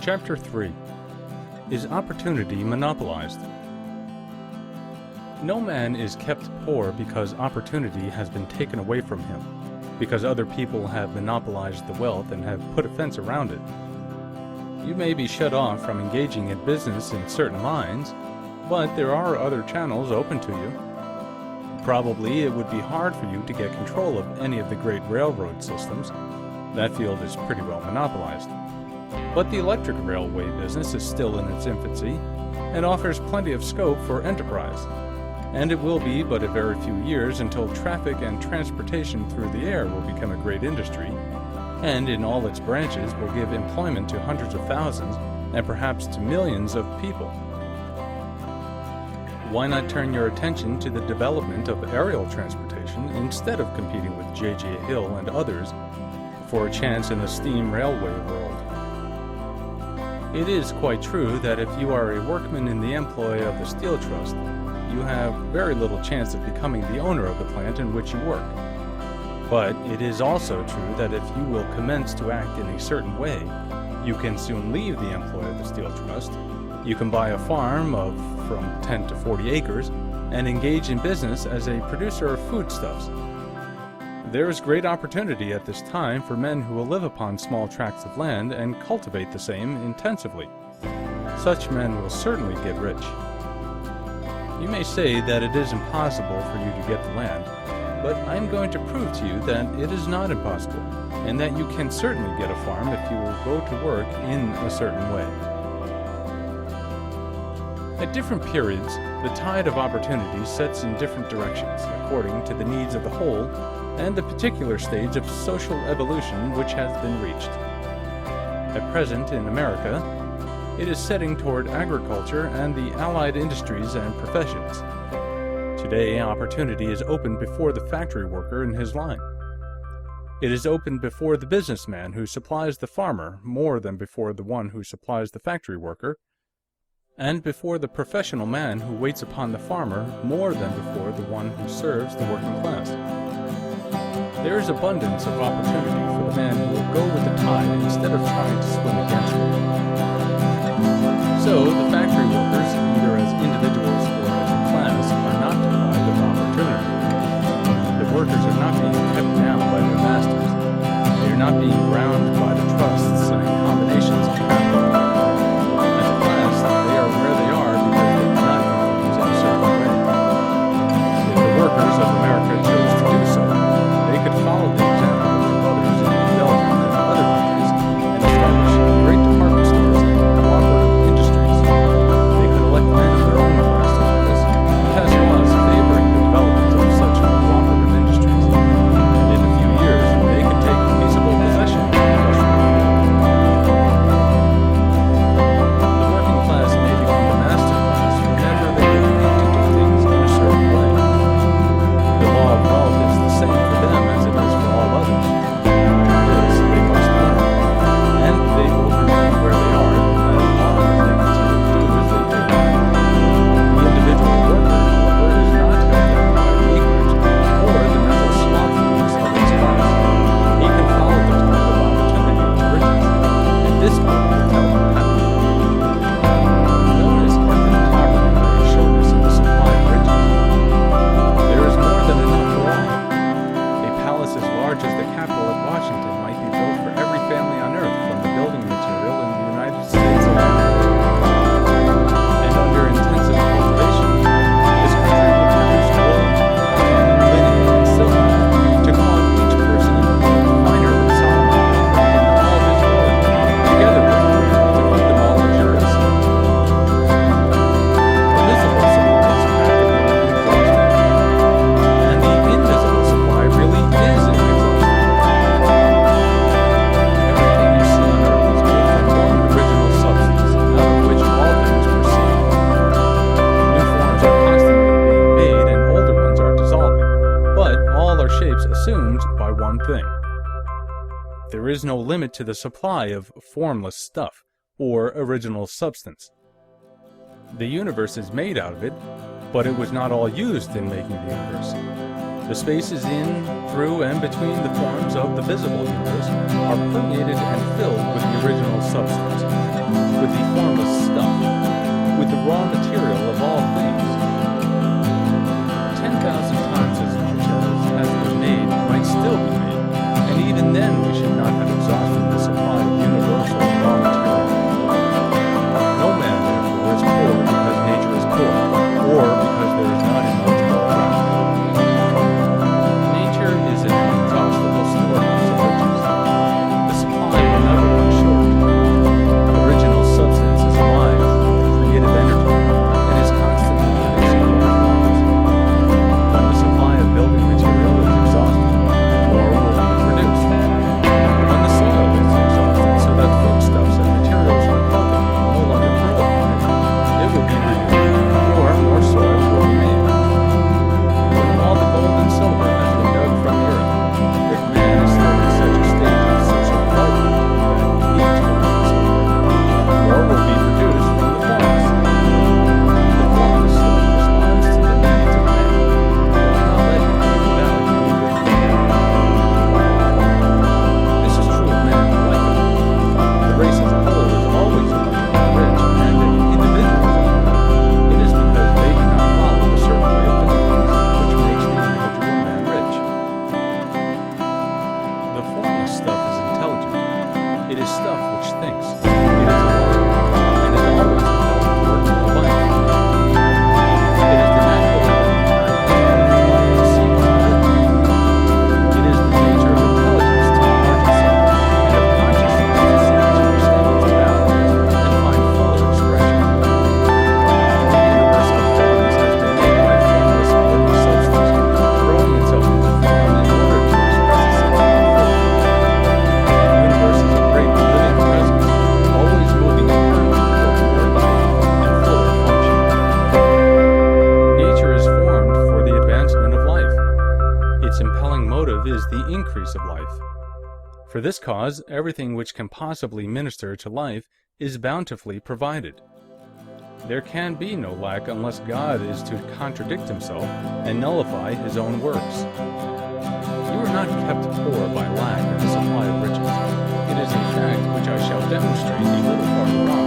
Chapter 3. Is Opportunity Monopolized? No man is kept poor because opportunity has been taken away from him, because other people have monopolized the wealth and have put a fence around it. You may be shut off from engaging in business in certain lines, but there are other channels open to you. Probably it would be hard for you to get control of any of the great railroad systems. That field is pretty well monopolized. But the electric railway business is still in its infancy and offers plenty of scope for enterprise. And it will be but a very few years until traffic and transportation through the air will become a great industry, and in all its branches will give employment to hundreds of thousands and perhaps to millions of people. Why not turn your attention to the development of aerial transportation instead of competing with J.J. Hill and others for a chance in the steam railway world? It is quite true that if you are a workman in the employ of the Steel Trust, you have very little chance of becoming the owner of the plant in which you work. But it is also true that if you will commence to act in a certain way, you can soon leave the employ of the Steel Trust. You can buy a farm of from 10 to 40 acres and engage in business as a producer of foodstuffs. There is great opportunity at this time for men who will live upon small tracts of land and cultivate the same intensively. Such men will certainly get rich. You may say that it is impossible for you to get the land, but I am going to prove to you that it is not impossible, and that you can certainly get a farm if you will go to work in a certain way. At different periods, the tide of opportunity sets in different directions, according to the needs of the whole and the particular stage of social evolution which has been reached. At present, in America, it is setting toward agriculture and the allied industries and professions. Today, opportunity is opened before the factory worker in his line. It is opened before the businessman who supplies the farmer more than before the one who supplies the factory worker, and before the professional man who waits upon the farmer more than before the one who serves the working class. There is abundance of opportunity for the man who will go with the tide instead of trying to swim against it. So, the factory workers, either as individuals or as a class, are not deprived of opportunity. The workers are not being kept down by their masters. They are not being ground by the trusts and combinations of capital. As a class, they are where they are because they cannot influence in a certain way. If the workers of America chose to do so, they could follow the example of others in Belgium and other countries and establish great department stores and cooperative industries. They could elect men of their own class to office and pass laws favoring the development of such cooperative industries. And in a few years, they could take peaceable possession of the industrial field. The working class may become the master class whenever they begin to do things in a certain way. The law of wealth is the same for them as it is for all others. This they must learn, and they will remain where they are as long as they continue to do as they do. The individual worker, however, is not held down by the ignorance or the mental slothfulness of his class. He can follow the tide of opportunity to riches, and this will tell him happily. No one is kept in poverty by a shortness in the supply of riches. There is more than enough for all. A palace as large as the Capitol at Washington might be built for every family on earth from the building material in the United States of America. And under intensive cultivation, this country will produce wool, cotton, linen, and silk to clothe each person finer than Solomon in all his glory, together with food to feed them all luxuriously. The visible supply is practically inexhaustible, and the invisible supply really is inexhaustible. Everything you see on earth is made from one original substance, out of which all things proceed. New forms are constantly being made and older ones are dissolving, but all are shapes assumed by one thing. There is no limit to the supply of formless stuff, or original substance. The universe is made out of it, but it was not all used in making the universe. The spaces in, through, and between the forms of the visible universe are permeated and filled with the original substance. with the formless stuff, with the raw material of all things. 10,000 times as much as has been made might still be made, and even then we should not have exhausted the supply of universal raw material. No man, therefore, is poor because nature is poor, or because there is not enough to go around. Nature is an inexhaustible storehouse of riches. The supply will never run short. Original substance is alive, creative energy, and is constantly in its new forms. When the supply of building material is exhausted, more will be produced. When the soil is exhausted so that foodstuffs and materials for clothing can no longer grow upon it, it will be renewed, or more soil will be made. When all the gold and silver has been dug from the earth, if man is still in such a state of sensual development that he needs gold and silver, more will be produced from the formless. The formless stuff responds to the needs of man. Why not let him live without any good thing? This is true of man like of man. The race as a whole is always abundantly rich, and if individuals are poor, it is because they do not follow a certain way of doing things, which makes the individual man rich. The formless stuff is intelligent. It is stuff which thinks. It is alive, and is always compelled towards a life. It is the natural element to seek good. It is the nature of intelligence to enlarge itself, and of consciousness to seek to understand its boundaries and find full expression. The universal forms has been made by formless living substance, throwing itself into form in order to express itself fully. The universe is a great living presence, always moving internally toward more development and fuller function. Nature is formed for the advancement of life. Its impelling motive is the increase of life. For this cause, everything which can possibly minister to life is bountifully provided. There can be no lack unless God is to contradict himself and nullify his own works. You are not kept poor by lack in the supply of riches. It is a fact which I shall demonstrate a little farther on.